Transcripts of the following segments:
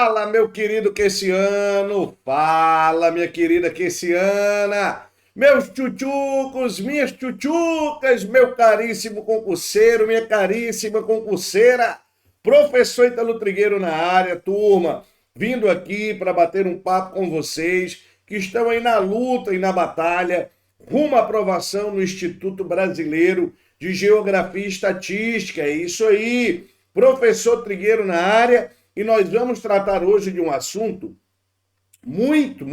Fala, meu querido Queciano! Fala, minha querida Queciana! Meus tchutchucos, minhas tchutchucas, meu caríssimo concurseiro, minha caríssima concurseira, professor Ítalo Trigueiro na área, turma, vindo aqui para bater um papo com vocês que estão aí na luta e na batalha rumo à aprovação no Instituto Brasileiro de Geografia e Estatística. É isso aí, professor Trigueiro na área, e nós vamos tratar hoje de um assunto muito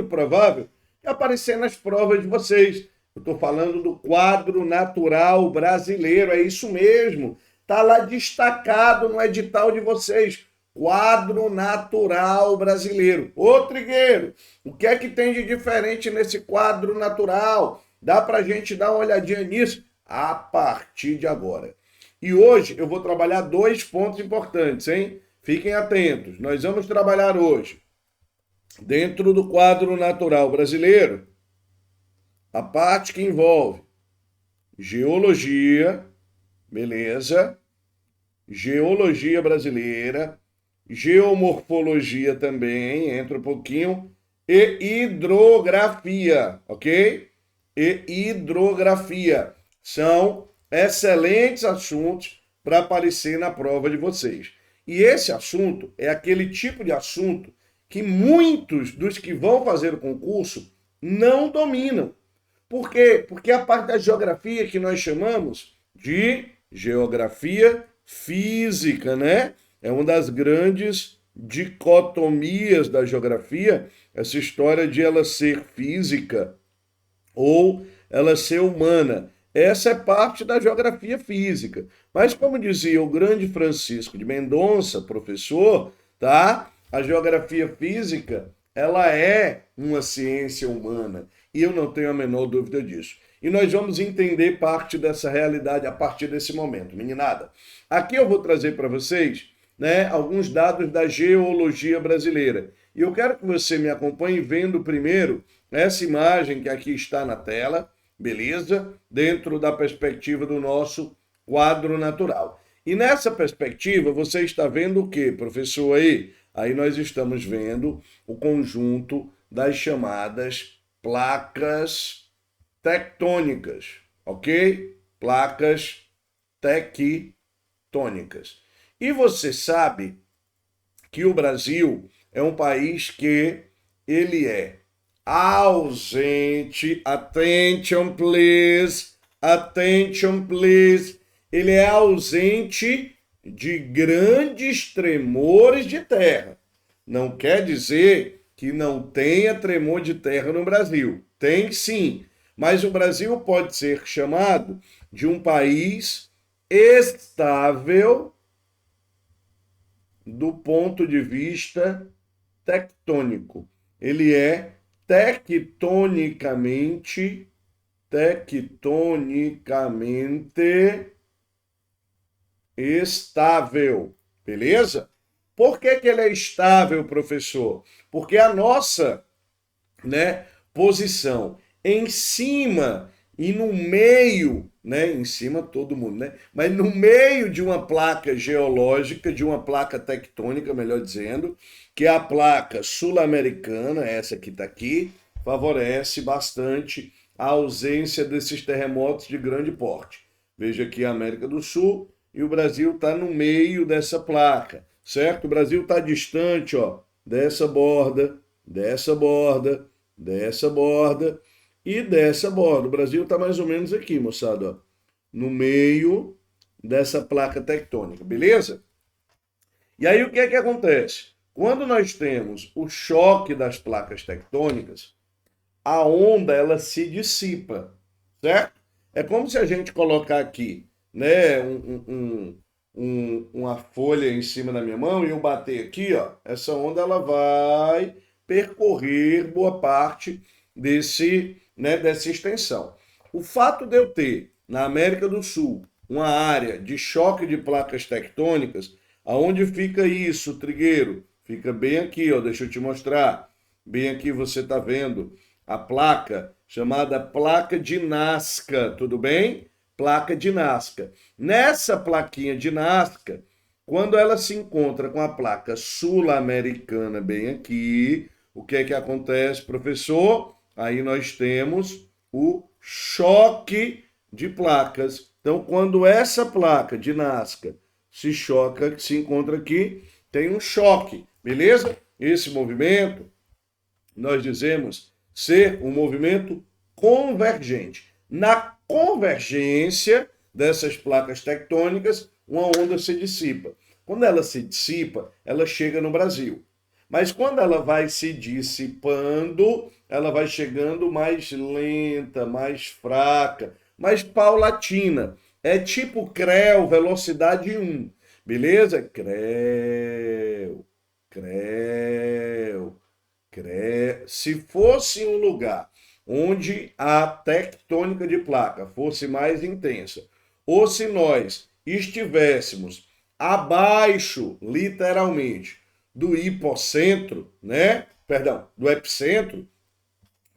provável de aparecer nas provas de vocês. Eu estou falando do quadro natural brasileiro, é isso mesmo. Está lá destacado no edital de vocês. Quadro natural brasileiro. Ô, Trigueiro, o que é que tem de diferente nesse quadro natural? Dá para a gente dar uma olhadinha nisso a partir de agora. E hoje eu vou trabalhar dois pontos importantes, hein? Fiquem atentos. Nós vamos trabalhar hoje, dentro do quadro natural brasileiro, a parte que envolve geologia, beleza? Geologia brasileira, geomorfologia também, entra um pouquinho, e hidrografia, ok? E hidrografia. São excelentes assuntos para aparecer na prova de vocês. E esse assunto é aquele tipo de assunto que muitos dos que vão fazer o concurso não dominam. Por quê? Porque a parte da geografia que nós chamamos de geografia física, né? É uma das grandes dicotomias da geografia, essa história de ela ser física ou ela ser humana. Essa é parte da geografia física. Mas, como dizia o grande Francisco de Mendonça, professor, tá? A geografia física, ela é uma ciência humana. E eu não tenho a menor dúvida disso. E nós vamos entender parte dessa realidade a partir desse momento, meninada. Aqui eu vou trazer para vocês, né, alguns dados da geologia brasileira. E eu quero que você me acompanhe vendo primeiro essa imagem que aqui está na tela, beleza? Dentro da perspectiva do nosso quadro natural. E nessa perspectiva, você está vendo o quê, professor, aí? Aí nós estamos vendo o conjunto das chamadas placas tectônicas, ok? Placas tectônicas. E você sabe que o Brasil é um país que ele é ausente, attention please, ele é ausente de grandes tremores de terra. Não quer dizer que não tenha tremor de terra no Brasil. Tem sim, mas o Brasil pode ser chamado de um país estável do ponto de vista tectônico. Ele é tectonicamente estável, beleza? Por que ele é estável, professor? Porque a nossa, né, posição em cima e no meio, né, em cima todo mundo, né, mas no meio de uma placa geológica, de uma placa tectônica, melhor dizendo, que é a placa sul-americana, essa que está aqui, favorece bastante a ausência desses terremotos de grande porte. Veja aqui a América do Sul e o Brasil está no meio dessa placa, certo? O Brasil está distante, ó, dessa borda, dessa borda, dessa borda e dessa borda. O Brasil está mais ou menos aqui, moçada, ó, no meio dessa placa tectônica, beleza? E aí o que é que acontece? Quando nós temos o choque das placas tectônicas, a onda ela se dissipa, certo? É como se a gente colocar aqui, né, uma folha em cima da minha mão e eu bater aqui, ó, essa onda ela vai percorrer boa parte dessa extensão. O fato de eu ter na América do Sul uma área de choque de placas tectônicas, aonde fica isso, Trigueiro? Fica bem aqui, ó, deixa eu te mostrar. Bem aqui você está vendo a placa chamada placa de Nazca, tudo bem? Placa de Nazca. Nessa plaquinha de Nazca, Quando ela se encontra com a placa sul-americana bem aqui, o que é que acontece, professor? Aí nós temos o choque de placas. Então, quando essa placa de Nazca se choca, se encontra aqui, tem um choque, beleza? Esse movimento nós dizemos ser um movimento convergente. Na convergência dessas placas tectônicas, uma onda se dissipa. Quando ela se dissipa, ela chega no Brasil. Mas quando ela vai se dissipando, ela vai chegando mais lenta, mais fraca, mais paulatina. É tipo CREO, velocidade 1. Beleza? CREO, CREO. Se fosse um lugar onde a tectônica de placa fosse mais intensa, ou se nós estivéssemos abaixo, literalmente, do hipocentro, né? Perdão, do epicentro, o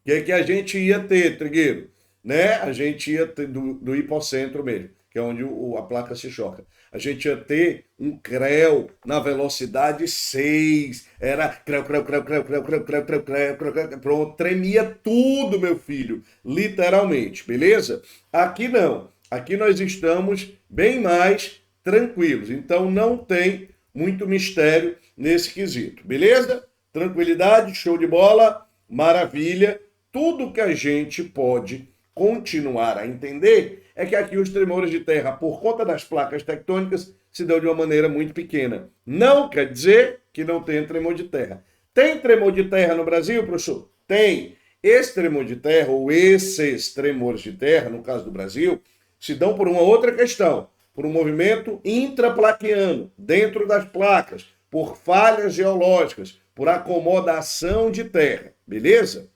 que é que a gente ia ter, Trigueiro? Né? A gente ia ter do hipocentro mesmo, que é onde a placa se choca. A gente ia ter um creu na velocidade 6. Era creu, creu, creu, creu, creu, creu, creu, creu, creu, creu, creu, pronto, tremia tudo, meu filho, literalmente, beleza? Aqui não. Aqui nós estamos bem mais tranquilos. Então não tem muito mistério nesse quesito, beleza? Tranquilidade, show de bola, maravilha. Tudo que a gente pode continuar a entender é que aqui os tremores de terra, por conta das placas tectônicas, se dão de uma maneira muito pequena. Não quer dizer que não tenha tremor de terra. Tem tremor de terra no Brasil, professor? Tem. Esse tremor de terra, ou esses tremores de terra, no caso do Brasil, se dão por uma outra questão, por um movimento intraplaquiano, dentro das placas, por falhas geológicas, por acomodação de terra, beleza?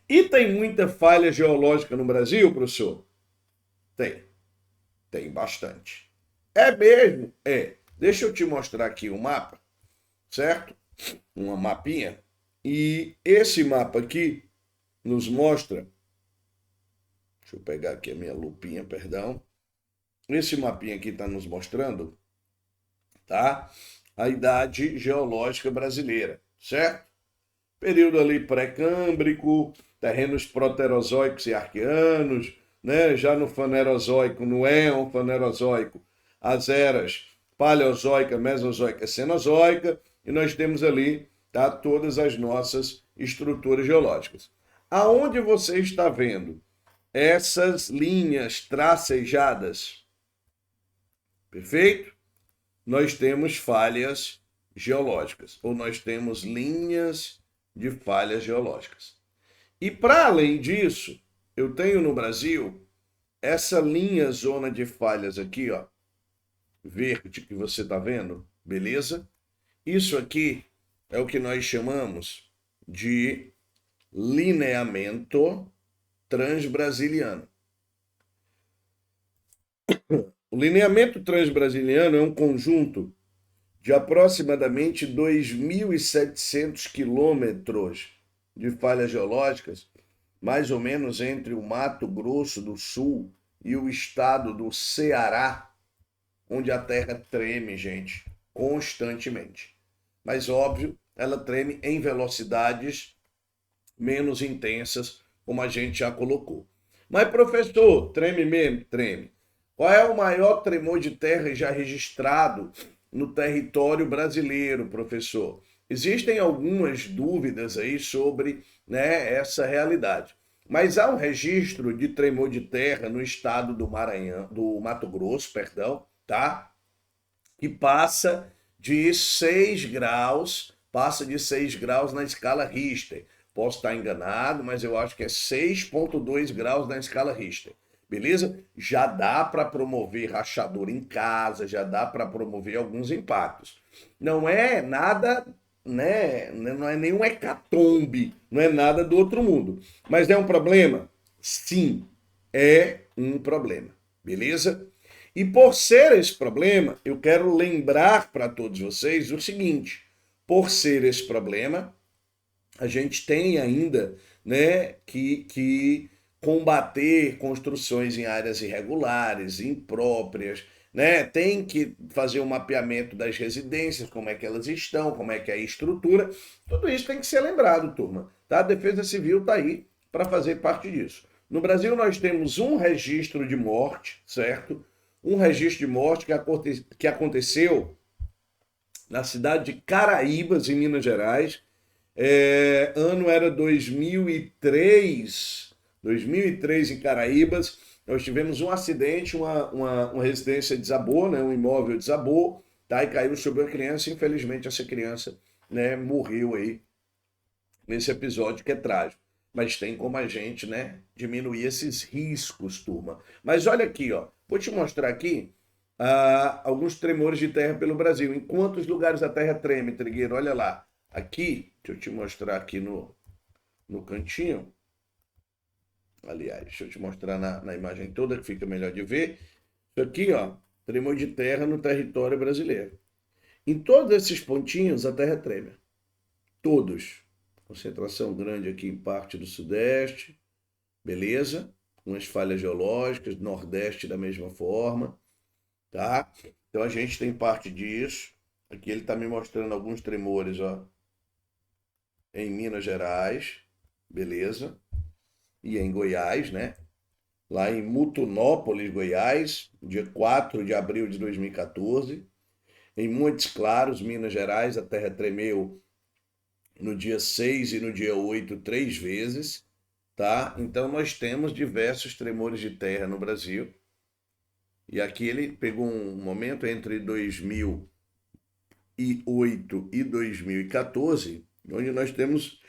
E tem muita falha geológica no Brasil, professor? Tem bastante. É mesmo? É. Deixa eu te mostrar aqui o mapa, certo? Uma mapinha. E esse mapa aqui nos mostra. Deixa eu pegar aqui a minha lupinha, perdão. Esse mapinha aqui está nos mostrando, tá? A idade geológica brasileira, certo? Período ali pré-câmbrico, terrenos proterozoicos e arqueanos, né? Já no Fanerozoico, no Éon Fanerozoico, as eras Paleozoica, Mesozoica, Cenozoica, e nós temos ali, tá, todas as nossas estruturas geológicas. Aonde você está vendo essas linhas tracejadas, perfeito? Nós temos falhas geológicas, ou nós temos linhas de falhas geológicas. E para além disso, eu tenho no Brasil essa linha zona de falhas aqui, ó, verde que você está vendo, beleza? Isso aqui é o que nós chamamos de lineamento transbrasiliano. O lineamento transbrasiliano é um conjunto de aproximadamente 2.700 quilômetros de falhas geológicas, mais ou menos entre o Mato Grosso do Sul e o estado do Ceará, onde a terra treme, gente, constantemente. Mas, óbvio, ela treme em velocidades menos intensas, como a gente já colocou. Mas, professor, treme mesmo? Treme. Qual é o maior tremor de terra já registrado no território brasileiro, professor? Existem algumas dúvidas aí sobre, né, essa realidade. Mas há um registro de tremor de terra no estado do Maranhão, do Mato Grosso, perdão, tá? Que passa de 6 graus, na escala Richter. Posso estar enganado, mas eu acho que é 6,2 graus na escala Richter. Beleza? Já dá para promover rachadura em casa, já dá para promover alguns impactos. Não é nada, né? Não é nenhum hecatombe, não é nada do outro mundo. Mas é um problema? Sim, é um problema. Beleza? E por ser esse problema, eu quero lembrar para todos vocês o seguinte: por ser esse problema, a gente tem ainda, né, que combater construções em áreas irregulares, impróprias, né? Tem que fazer um mapeamento das residências, como é que elas estão, como é que é a estrutura. Tudo isso tem que ser lembrado, turma. Tá? A Defesa Civil está aí para fazer parte disso. No Brasil, nós temos um registro de morte, certo? Um registro de morte que aconteceu na cidade de Caraíbas, em Minas Gerais. Ano era 2003, 2003 em Caraíbas. Nós tivemos um acidente, uma residência desabou, né? Um imóvel desabou, tá? E caiu sobre uma criança. Infelizmente, essa criança, né, morreu aí nesse episódio que é trágico. Mas tem como a gente, né, diminuir esses riscos, turma. Mas olha aqui, ó. Vou te mostrar aqui alguns tremores de terra pelo Brasil. Em quantos lugares a terra treme, Trigueiro? Olha lá. Aqui, deixa eu te mostrar aqui no cantinho. Aliás, deixa eu te mostrar na imagem toda, que fica melhor de ver. Isso aqui, ó, tremor de terra no território brasileiro. Em todos esses pontinhos, a terra treme. Todos. Concentração grande aqui em parte do Sudeste, beleza? Umas falhas geológicas, Nordeste da mesma forma, tá? Então a gente tem parte disso. Aqui ele está me mostrando alguns tremores, ó, em Minas Gerais, beleza? E em Goiás, né? Lá em Mutunópolis, Goiás, dia 4 de abril de 2014. Em Montes Claros, Minas Gerais, a terra tremeu no dia 6 e no dia 8, 3 vezes, tá? Então nós temos diversos tremores de terra no Brasil. E aqui ele pegou um momento entre 2008 e 2014, onde nós temos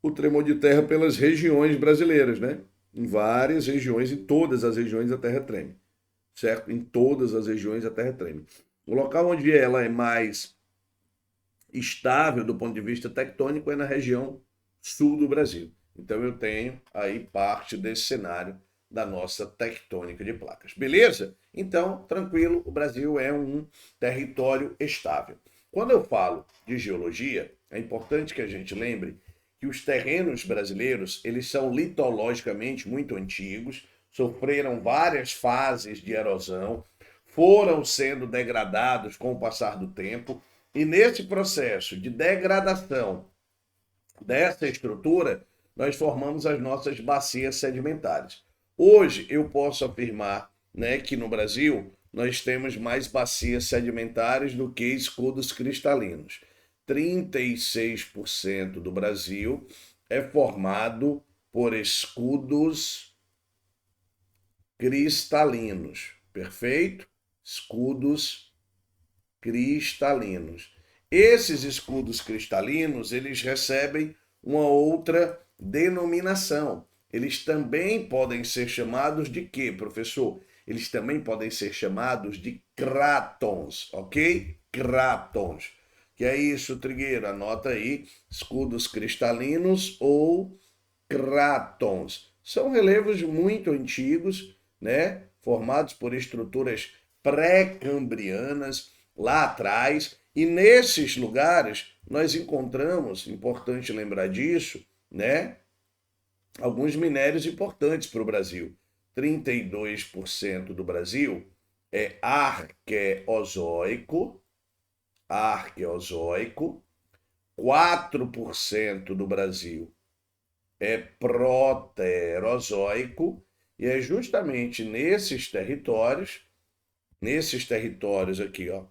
o tremor de terra pelas regiões brasileiras, né? Em várias regiões, em todas as regiões a terra treme, certo? Em todas as regiões a terra treme. O local onde ela é mais estável do ponto de vista tectônico é na região sul do Brasil. Então eu tenho aí parte desse cenário da nossa tectônica de placas. Beleza? Então, tranquilo, o Brasil é um território estável. Quando eu falo de geologia, é importante que a gente lembre que os terrenos brasileiros, eles são litologicamente muito antigos, sofreram várias fases de erosão, foram sendo degradados com o passar do tempo, e nesse processo de degradação dessa estrutura, nós formamos as nossas bacias sedimentares. Hoje eu posso afirmar, né, que no Brasil nós temos mais bacias sedimentares do que escudos cristalinos. 36% do Brasil é formado por escudos cristalinos, perfeito? Escudos cristalinos. Esses escudos cristalinos, eles recebem uma outra denominação. Eles também podem ser chamados de quê, professor? Eles também podem ser chamados de crátons, ok? Crátons. Que é isso, Trigueiro? Anota aí, escudos cristalinos ou crátons. São relevos muito antigos, né? Formados por estruturas pré-cambrianas lá atrás, e nesses lugares nós encontramos, importante lembrar disso, né? Alguns minérios importantes para o Brasil. 32% do Brasil é arqueozoico, 4% do Brasil é proterozoico, e é justamente nesses territórios aqui, ó,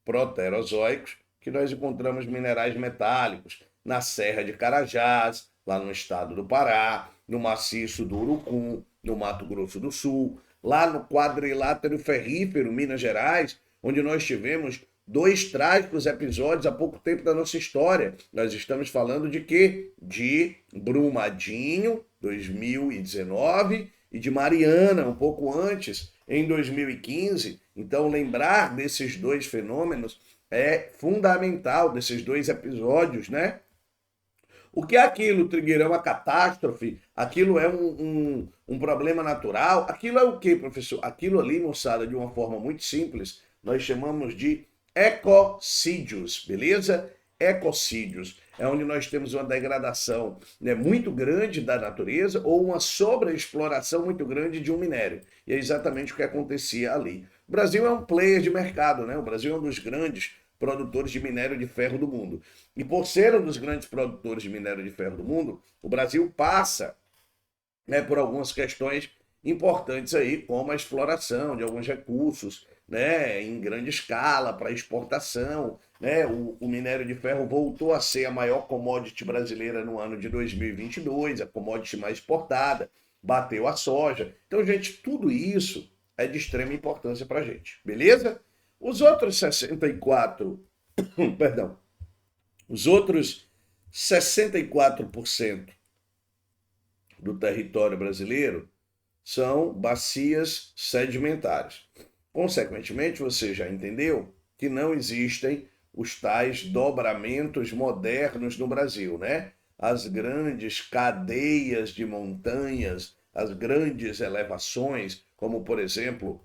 proterozoicos, que nós encontramos minerais metálicos na Serra de Carajás, lá no estado do Pará, no maciço do Urucum, no Mato Grosso do Sul, lá no quadrilátero ferrífero, Minas Gerais, onde nós tivemos 2 trágicos episódios há pouco tempo da nossa história. Nós estamos falando de quê? De Brumadinho, 2019, e de Mariana, um pouco antes, em 2015. Então, lembrar desses 2 fenômenos é fundamental, desses 2 episódios, né? O que é aquilo, Trigueiro? É uma catástrofe? Aquilo é um problema natural? Aquilo é o quê, professor? Aquilo ali, moçada, de uma forma muito simples, nós chamamos de ecocídios, beleza? ecocídios, é onde nós temos uma degradação, né, muito grande da natureza ou uma sobreexploração muito grande de um minério. E é exatamente o que acontecia ali. O Brasil é um player de mercado, né? O Brasil é um dos grandes produtores de minério de ferro do mundo. E por ser um dos grandes produtores de minério de ferro do mundo, o Brasil passa, né, por algumas questões importantes aí, como a exploração de alguns recursos, né, em grande escala para exportação, né? O minério de ferro voltou a ser a maior commodity brasileira no ano de 2022, a commodity mais exportada, bateu a soja. Então, gente, tudo isso é de extrema importância para a gente, beleza? Os outros 64, perdão, os outros 64% do território brasileiro são bacias sedimentares. Consequentemente, você já entendeu que não existem os tais dobramentos modernos no Brasil, né? As grandes cadeias de montanhas, as grandes elevações, como por exemplo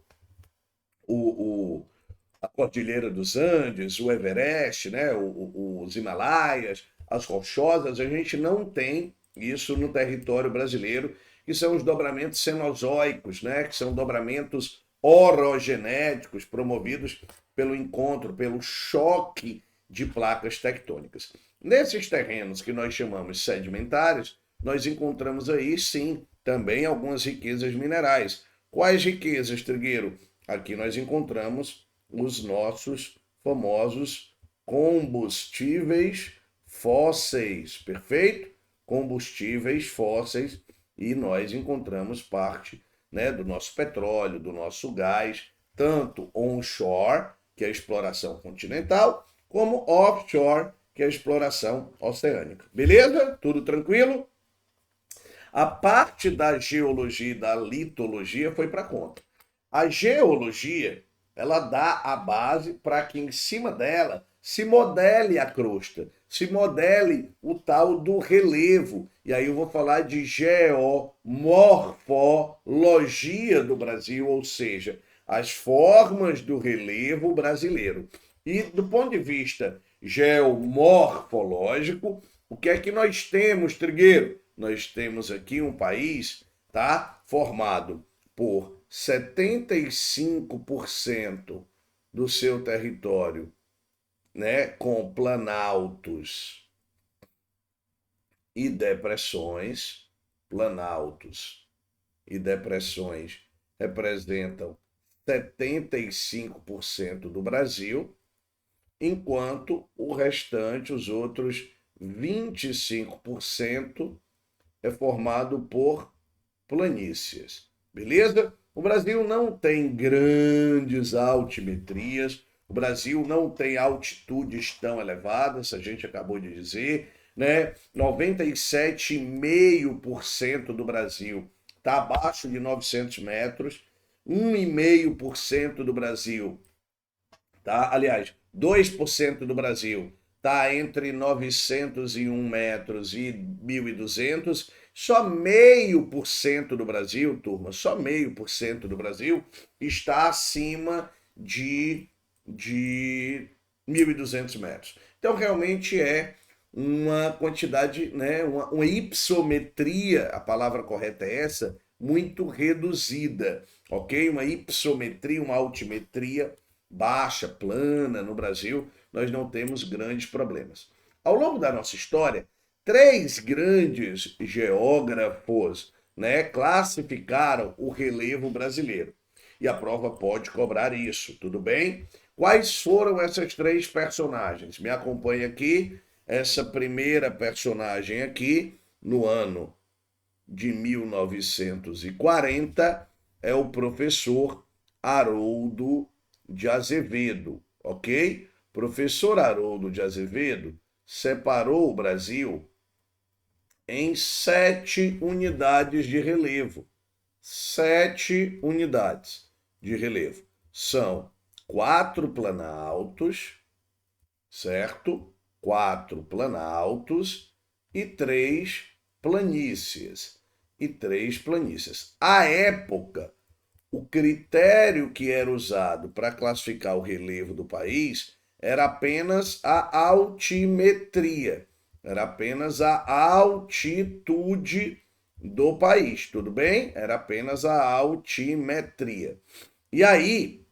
a Cordilheira dos Andes, o Everest, né? Os Himalaias, as Rochosas, a gente não tem isso no território brasileiro, que são os dobramentos cenozoicos, né? Que são dobramentos orogenéticos promovidos pelo encontro, pelo choque de placas tectônicas. Nesses terrenos que nós chamamos sedimentares, nós encontramos aí sim também algumas riquezas minerais. Quais riquezas, Trigueiro? Aqui nós encontramos os nossos famosos combustíveis fósseis, perfeito? Combustíveis fósseis, e nós encontramos parte, né, do nosso petróleo, do nosso gás, tanto onshore, que é a exploração continental, como offshore, que é a exploração oceânica. Beleza? Tudo tranquilo? A parte da geologia e da litologia foi para conta. A geologia, ela dá a base para que em cima dela se modele a crosta, se modele o tal do relevo. E aí eu vou falar de geomorfologia do Brasil, ou seja, as formas do relevo brasileiro. E do ponto de vista geomorfológico, o que é que nós temos, Trigueiro? Nós temos aqui um país, tá, formado por 75% do seu território, né, com planaltos e depressões. Planaltos e depressões representam 75% do Brasil, enquanto o restante, os outros 25%, é formado por planícies. Beleza? O Brasil não tem grandes altimetrias, o Brasil não tem altitudes tão elevadas, a gente acabou de dizer, né? 97,5% do Brasil está abaixo de 900 metros, 1,5% do Brasil, tá? Aliás, 2% do Brasil está entre 901 metros e 1.200. Só 0,5% do Brasil, turma, só 0,5% do Brasil está acima de 1.200 metros. Então, realmente é uma quantidade, né, uma ipsometria, a palavra correta é essa, muito reduzida, ok? Uma ipsometria, uma altimetria baixa, plana no Brasil, nós não temos grandes problemas. Ao longo da nossa história, 3 grandes geógrafos, né, classificaram o relevo brasileiro. E a prova pode cobrar isso, tudo bem? Quais foram essas 3 personagens? Me acompanha aqui. Essa primeira personagem aqui, no ano de 1940, é o professor Haroldo de Azevedo, ok? Professor Haroldo de Azevedo separou o Brasil em 7 unidades de relevo. 7 unidades de relevo. São 4 planaltos, certo? 4 planaltos e 3 planícies. E 3 planícies. À época, o critério que era usado para classificar o relevo do país era apenas a altimetria, era apenas a altitude do país, tudo bem? Era apenas a altimetria. E aí,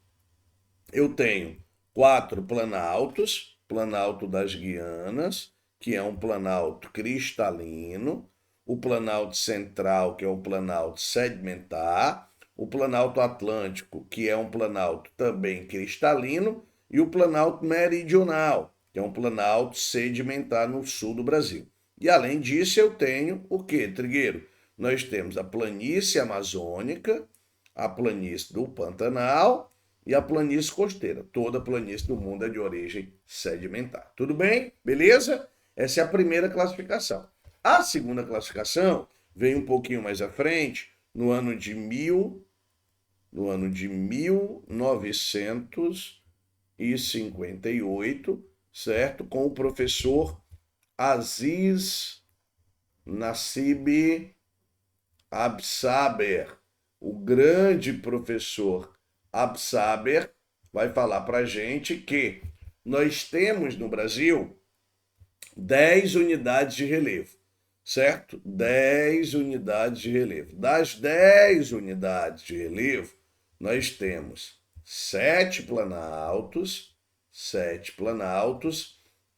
eu tenho 4 planaltos, Planalto das Guianas, que é um planalto cristalino, o Planalto Central, que é o planalto sedimentar, o Planalto Atlântico, que é um planalto também cristalino, e o Planalto Meridional, que é um planalto sedimentar no sul do Brasil. E além disso, eu tenho o que, Trigueiro? Nós temos a planície amazônica, a planície do Pantanal e a planície costeira. Toda planície do mundo é de origem sedimentar. Tudo bem? Beleza? Essa é a primeira classificação. A segunda classificação vem um pouquinho mais à frente, no ano de 1958, certo? Com o professor Aziz Nassib Absaber. O grande professor Absaber vai falar para a gente que nós temos no Brasil 10 unidades de relevo, certo? 10 unidades de relevo. Das 10 unidades de relevo, nós temos 7 planaltos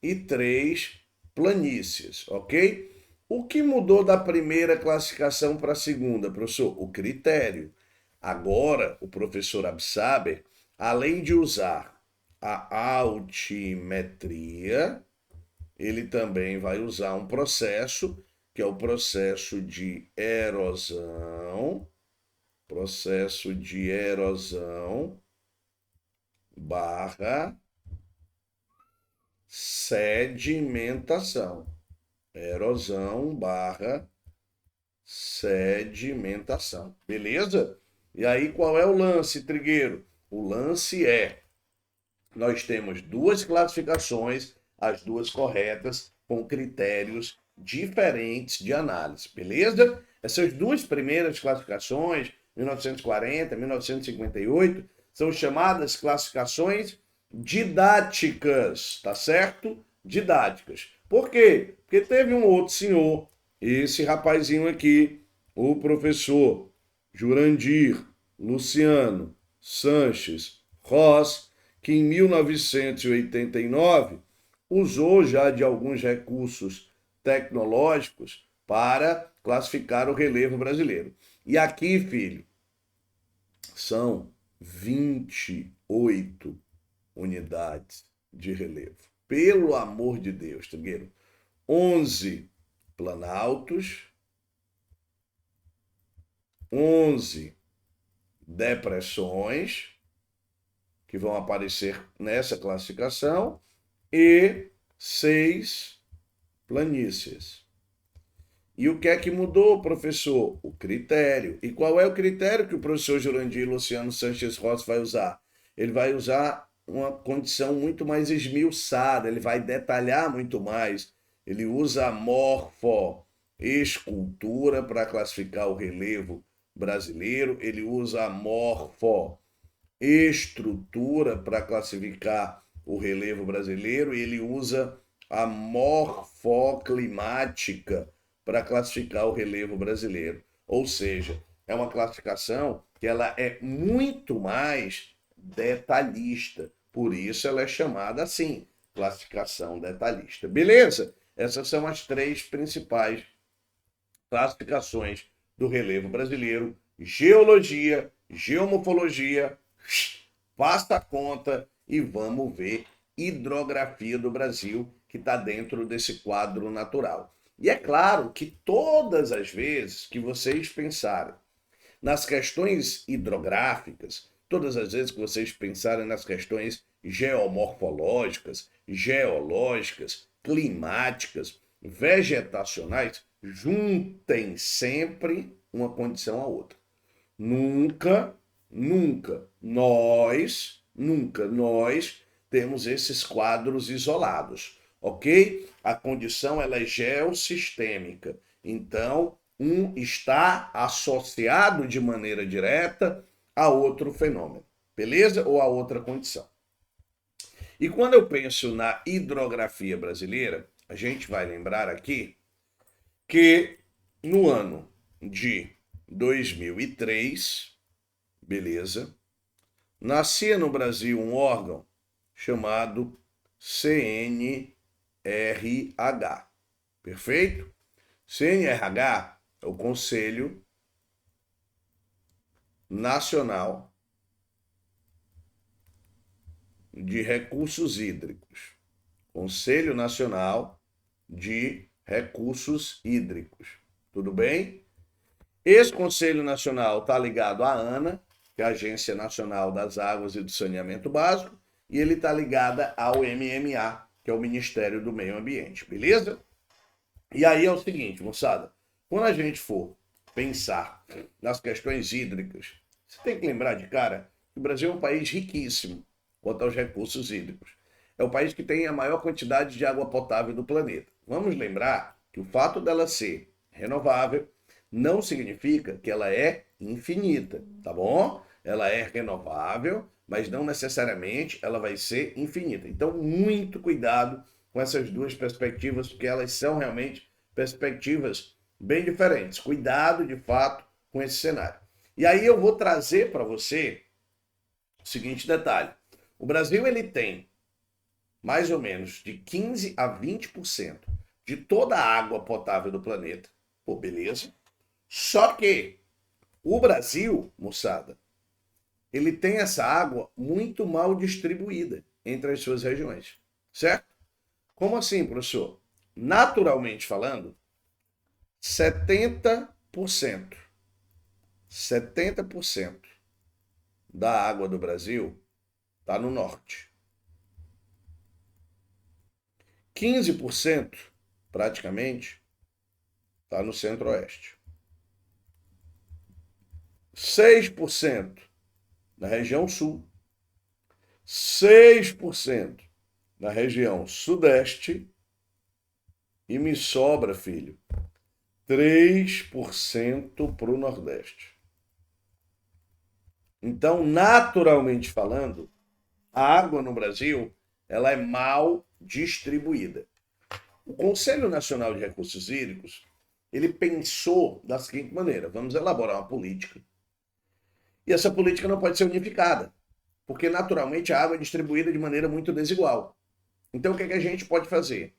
e 3 planícies, ok? O que mudou da primeira classificação para a segunda, professor? O critério. Agora, o professor Absaber, além de usar a altimetria, ele também vai usar um processo, que é o processo de erosão barra sedimentação. Erosão barra sedimentação. Beleza? E aí, qual é o lance, Trigueiro? O lance é, nós temos 2 classificações, as 2 corretas, com critérios diferentes de análise, beleza? Essas 2 primeiras classificações, 1940, 1958, são chamadas classificações didáticas, tá certo? Didáticas. Por quê? Porque teve um outro senhor, esse rapazinho aqui, o professor Jurandir Luciano Sanches Ross, que em 1989 usou já de alguns recursos tecnológicos para classificar o relevo brasileiro. E aqui, filho, são 28 unidades de relevo. Pelo amor de Deus, Trigueiro. 11 planaltos, 11 depressões, que vão aparecer nessa classificação, e 6 planícies. E o que é que mudou, professor? O critério. E qual é o critério que o professor Jurandir Luciano Sanches Rossi vai usar? Ele vai usar uma condição muito mais esmiuçada, ele vai detalhar muito mais. Ele usa a morfoescultura para classificar o relevo brasileiro, ele usa a morfoestrutura para classificar o relevo brasileiro, e ele usa a morfoclimática para classificar o relevo brasileiro. Ou seja, é uma classificação que ela é muito mais detalhista. Por isso ela é chamada assim, classificação detalhista. Beleza? Essas são as 3 principais classificações do relevo brasileiro: geologia, geomorfologia, faça a conta e vamos ver hidrografia do Brasil, que está dentro desse quadro natural. E é claro que todas as vezes que vocês pensarem nas questões hidrográficas, todas as vezes que vocês pensarem nas questões geomorfológicas, geológicas, climáticas, vegetacionais, juntem sempre uma condição à outra. Nunca nós temos esses quadros isolados, ok? A condição ela é geossistêmica. Então, um está associado de maneira direta a outro fenômeno, beleza? Ou a outra condição. E quando eu penso na hidrografia brasileira, a gente vai lembrar aqui que no ano de 2003, beleza, nascia no Brasil um órgão chamado CNRH, perfeito? CNRH é o Conselho Nacional de Recursos Hídricos. Conselho Nacional de Recursos Hídricos. Tudo bem? Esse Conselho Nacional está ligado à ANA, que é a Agência Nacional das Águas e do Saneamento Básico, e ele está ligado ao MMA, que é o Ministério do Meio Ambiente, beleza? E aí é o seguinte, moçada, quando a gente for pensar nas questões hídricas, você tem que lembrar de cara que o Brasil é um país riquíssimo quanto aos recursos hídricos. É o país que tem a maior quantidade de água potável do planeta. Vamos lembrar que o fato dela ser renovável não significa que ela é infinita, tá bom? Ela é renovável, mas não necessariamente ela vai ser infinita. Então, muito cuidado com essas duas perspectivas, porque elas são realmente perspectivas bem diferentes. Cuidado, de fato, com esse cenário. E aí eu vou trazer para você o seguinte detalhe. O Brasil ele tem mais ou menos de 15 a 20% de toda a água potável do planeta. Pô, beleza? Só que o Brasil, moçada, ele tem essa água muito mal distribuída entre as suas regiões, certo? Como assim, professor? Naturalmente falando, 70% da água do Brasil está no norte. 15%, praticamente, está no centro-oeste. 6% na região sul. 6% na região sudeste. E me sobra, filho, 3% para o nordeste. Então, naturalmente falando, a água no Brasil ela é mal distribuída. O Conselho Nacional de Recursos Hídricos ele pensou da seguinte maneira: vamos elaborar uma política. E essa política não pode ser unificada, porque naturalmente a água é distribuída de maneira muito desigual. Então, o que a gente pode fazer?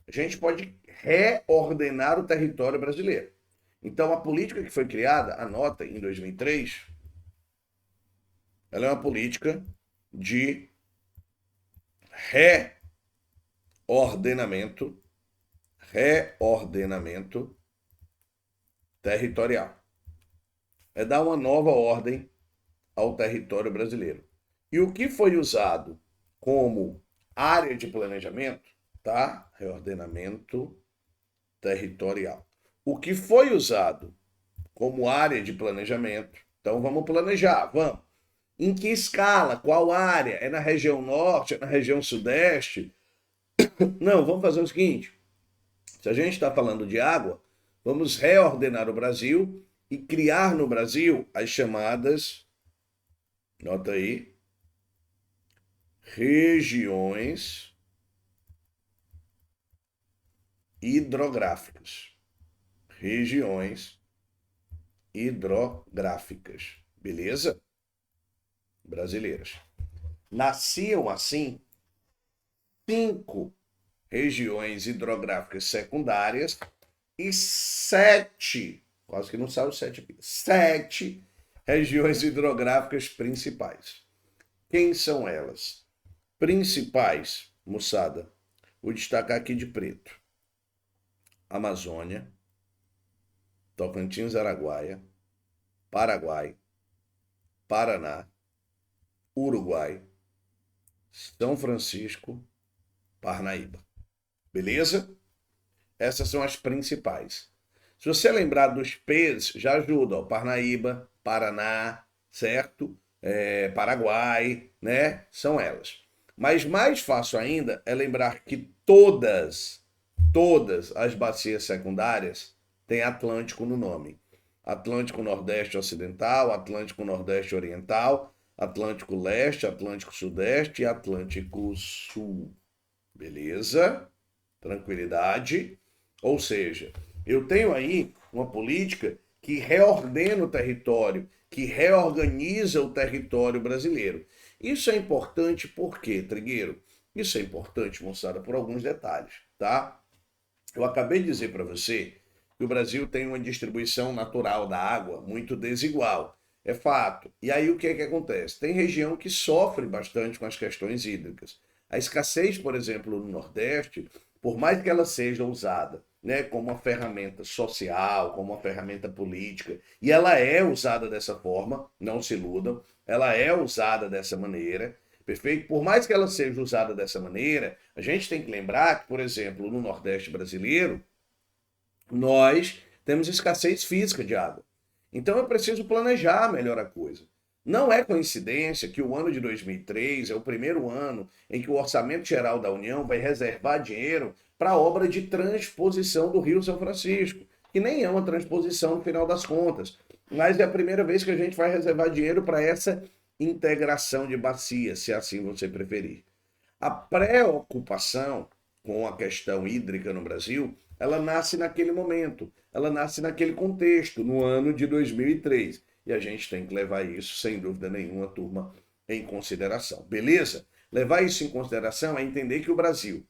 A gente pode reordenar o território brasileiro. Então, a política que foi criada, anota, em 2003, ela é uma política de reordenamento territorial. É dar uma nova ordem ao território brasileiro. E o que foi usado como área de planejamento, tá? Reordenamento territorial. O que foi usado como área de planejamento, então vamos planejar, vamos. Em que escala? Qual área? É na região norte? É na região sudeste? Não, vamos fazer o seguinte. Se a gente está falando de água, vamos reordenar o Brasil e criar no Brasil as chamadas, nota aí, regiões hidrográficas. Regiões hidrográficas. Beleza? Brasileiras. Nasciam assim 5 regiões hidrográficas secundárias e 7, quase que não saiu 7 aqui, 7 regiões hidrográficas principais. Quem são elas? Principais, moçada, vou destacar aqui de preto: Amazônia, Tocantins, Araguaia, Paraguai, Paraná, Uruguai, São Francisco, Parnaíba. Beleza? Essas são as principais. Se você lembrar dos P's, já ajuda. Ó, Parnaíba, Paraná, certo? Paraguai, né? São elas. Mas mais fácil ainda é lembrar que todas as bacias secundárias têm Atlântico no nome. Atlântico Nordeste Ocidental, Atlântico Nordeste Oriental, Atlântico Leste, Atlântico Sudeste e Atlântico Sul. Beleza? Tranquilidade. Ou seja, eu tenho aí uma política que reordena o território, que reorganiza o território brasileiro. Isso é importante por quê, Trigueiro? Isso é importante, moçada, por alguns detalhes, tá? Eu acabei de dizer para você que o Brasil tem uma distribuição natural da água muito desigual. É fato. E aí o que é que acontece? Tem região que sofre bastante com as questões hídricas. A escassez, por exemplo, no Nordeste, por mais que ela seja usada, né, como uma ferramenta social, como uma ferramenta política, e ela é usada dessa forma, não se iludam, ela é usada dessa maneira, perfeito? Por mais que ela seja usada dessa maneira, a gente tem que lembrar que, por exemplo, no Nordeste brasileiro, nós temos escassez física de água. Então é preciso planejar melhor a coisa. Não é coincidência que o ano de 2003 é o primeiro ano em que o Orçamento Geral da União vai reservar dinheiro para a obra de transposição do Rio São Francisco, que nem é uma transposição no final das contas, mas é a primeira vez que a gente vai reservar dinheiro para essa integração de bacias, se assim você preferir. A preocupação com a questão hídrica no Brasil, ela nasce naquele momento, ela nasce naquele contexto, no ano de 2003. E a gente tem que levar isso, sem dúvida nenhuma, turma, em consideração. Beleza? Levar isso em consideração é entender que o Brasil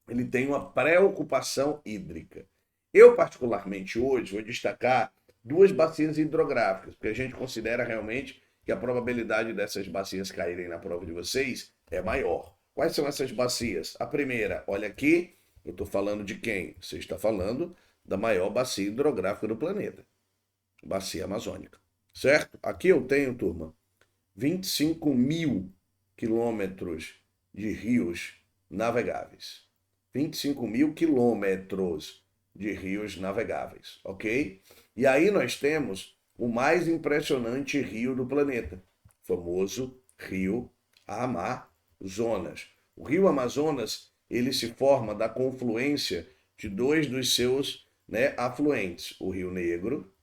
ele tem uma preocupação hídrica. Eu, particularmente, hoje, vou destacar duas bacias hidrográficas, porque a gente considera realmente que a probabilidade dessas bacias caírem na prova de vocês é maior. Quais são essas bacias? A primeira, olha aqui, eu estou falando de quem? Você está falando da maior bacia hidrográfica do planeta, bacia amazônica, certo? Aqui eu tenho, turma, 25 mil quilômetros de rios navegáveis. 25 mil quilômetros de rios navegáveis, ok? E aí nós temos o mais impressionante rio do planeta, o famoso Rio Amazonas. O Rio Amazonas, ele se forma da confluência de dois dos seus, né, afluentes, o Rio Negro,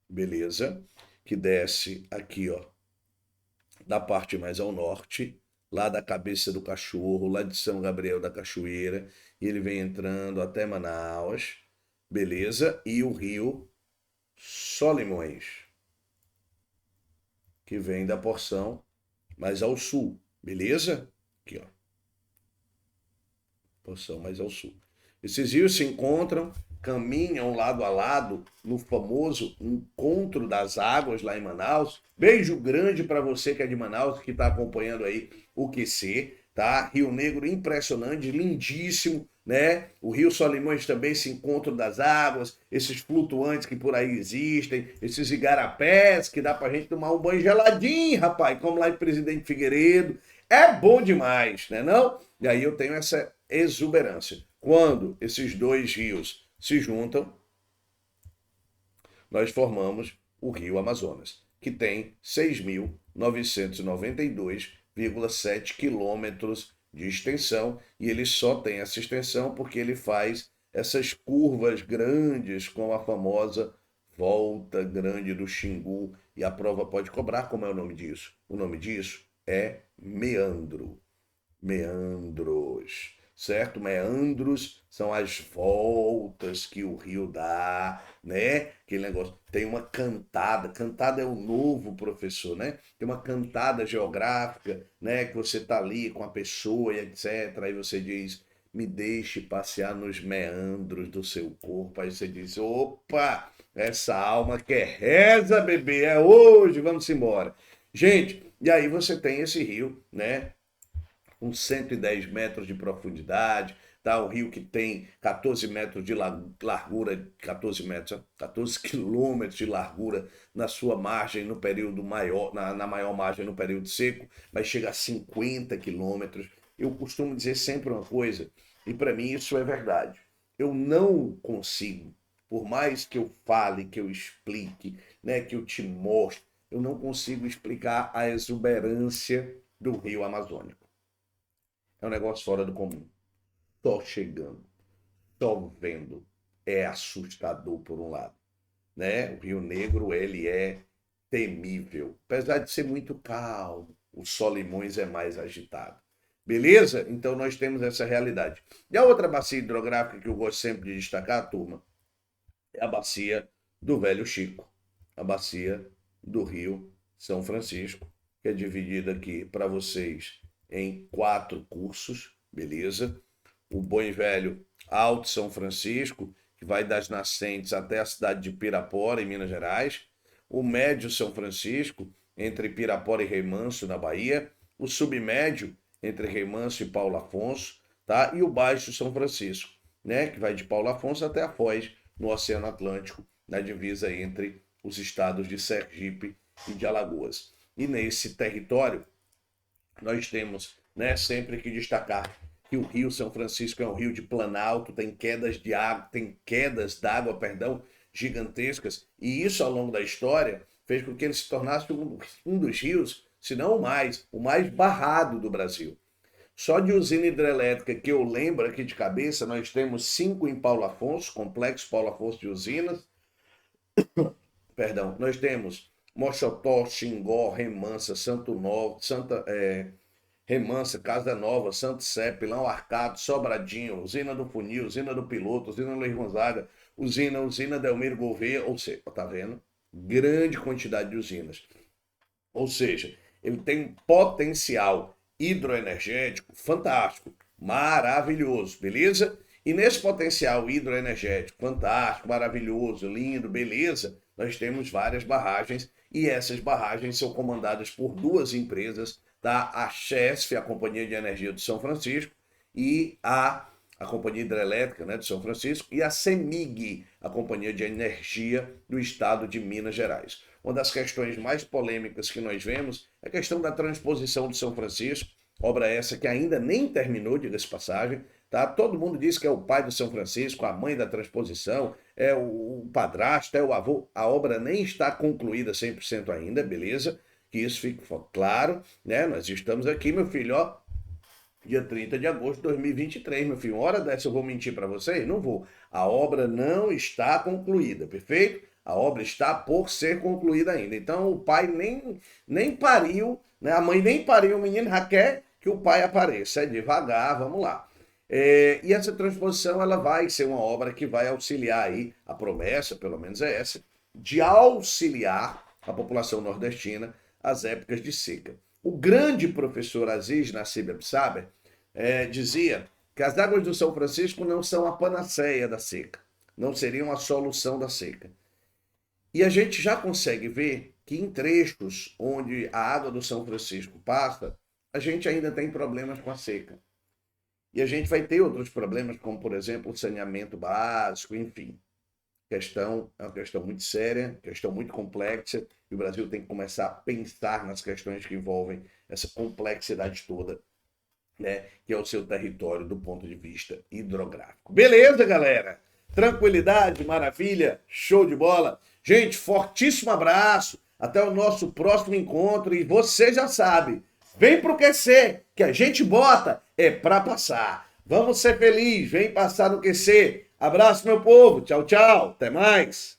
beleza? Que desce aqui, ó, da parte mais ao norte, lá da Cabeça do Cachorro, lá de São Gabriel da Cachoeira, e ele vem entrando até Manaus, beleza? E o rio Solimões, que vem da porção mais ao sul, beleza? Aqui, ó, porção mais ao sul. Esses rios se encontram, caminham lado a lado no famoso Encontro das Águas lá em Manaus. Beijo grande para você que é de Manaus, que está acompanhando aí o QC, tá? Rio Negro impressionante, lindíssimo, né? O Rio Solimões também, esse Encontro das Águas, esses flutuantes que por aí existem, esses igarapés que dá pra gente tomar um banho geladinho, rapaz, como lá em Presidente Figueiredo. É bom demais, né não? E aí eu tenho essa exuberância. Quando esses dois rios se juntam, nós formamos o Rio Amazonas, que tem 6.992,7 quilômetros de extensão, e ele só tem essa extensão porque ele faz essas curvas grandes com a famosa volta grande do Xingu, e a prova pode cobrar. Como é o nome disso? O nome disso é meandro. Meandros, certo? Meandros são as voltas que o rio dá, né? Aquele negócio. Tem uma cantada, cantada é o novo professor, né? Tem uma cantada geográfica, né? Que você tá ali com a pessoa e etc. Aí você diz, me deixe passear nos meandros do seu corpo. Aí você diz, opa, essa alma quer reza, bebê, é hoje, vamos embora. Gente, e aí você tem esse rio, né? Com 110 metros de profundidade, tá? O rio que tem 14 metros de largura, 14 metros, 14 quilômetros de largura na sua margem no período maior, na maior margem no período seco, mas chega a 50 quilômetros. Eu costumo dizer sempre uma coisa, e para mim isso é verdade. Eu não consigo, por mais que eu fale, que eu explique, né, que eu te mostre, eu não consigo explicar a exuberância do rio Amazônico. É um negócio fora do comum. Só chegando, só vendo. É assustador por um lado, né? O Rio Negro, ele é temível. Apesar de ser muito calmo, o Solimões é mais agitado. Beleza? Então nós temos essa realidade. E a outra bacia hidrográfica que eu gosto sempre de destacar, turma, é a bacia do Velho Chico, a bacia do Rio São Francisco, que é dividida aqui para vocês em 4 cursos, beleza? O bom e velho Alto São Francisco, que vai das nascentes até a cidade de Pirapora, em Minas Gerais. O Médio São Francisco, entre Pirapora e Remanso, na Bahia. O Submédio, entre Remanso e Paulo Afonso, tá? E o Baixo São Francisco, né? Que vai de Paulo Afonso até a Foz, no Oceano Atlântico, na divisa entre os estados de Sergipe e de Alagoas. E nesse território, nós temos, né, sempre que destacar que o Rio São Francisco é um rio de planalto, tem quedas d'água, gigantescas, e isso ao longo da história fez com que ele se tornasse um dos rios, se não o mais barrado do Brasil. Só de usina hidrelétrica que eu lembro aqui de cabeça, nós temos 5 em Paulo Afonso, Complexo Paulo Afonso de usinas. Perdão, nós temos Mochotó, Xingó, Remansa, Remansa, Casa Nova, Santo Sé, Pilão Arcado, Sobradinho, usina do Funil, usina do Piloto, usina Luiz Gonzaga, usina Delmiro Gouveia, ou seja, tá vendo? Grande quantidade de usinas. Ou seja, ele tem um potencial hidroenergético fantástico, maravilhoso, beleza? E nesse potencial hidroenergético fantástico, maravilhoso, lindo, beleza, nós temos várias barragens e essas barragens são comandadas por 2 empresas, tá? A Chesf, a Companhia de Energia de São Francisco, e a Companhia Hidrelétrica, né, de São Francisco, e a CEMIG, a Companhia de Energia do Estado de Minas Gerais. Uma das questões mais polêmicas que nós vemos é a questão da transposição de São Francisco, obra essa que ainda nem terminou, diga-se passagem, tá? Todo mundo diz que é o pai do São Francisco, a mãe da transposição, é o padrasto, é o avô. A obra nem está concluída 100% ainda, beleza? Que isso fique claro, né? Nós estamos aqui, meu filho, ó, dia 30 de agosto de 2023, meu filho. Uma hora dessa eu vou mentir para vocês? Não vou. A obra não está concluída, perfeito? A obra está por ser concluída ainda. Então o pai nem pariu, né? A mãe nem pariu, o menino já quer que o pai apareça. É devagar, vamos lá. E essa transposição ela vai ser uma obra que vai auxiliar aí, a promessa, pelo menos é essa, de auxiliar a população nordestina às épocas de seca. O grande professor Aziz Nassib Absaber dizia que as águas do São Francisco não são a panaceia da seca, não seriam a solução da seca. E a gente já consegue ver que em trechos onde a água do São Francisco passa, a gente ainda tem problemas com a seca. E a gente vai ter outros problemas, como, por exemplo, o saneamento básico, enfim. É uma questão muito séria, questão muito complexa, e o Brasil tem que começar a pensar nas questões que envolvem essa complexidade toda, né, que é o seu território do ponto de vista hidrográfico. Beleza, galera? Tranquilidade, maravilha, show de bola. Gente, fortíssimo abraço, até o nosso próximo encontro, e você já sabe, vem pro QC, que a gente bota é pra passar. Vamos ser felizes, vem passar no QC. Abraço, meu povo. Tchau, tchau. Até mais.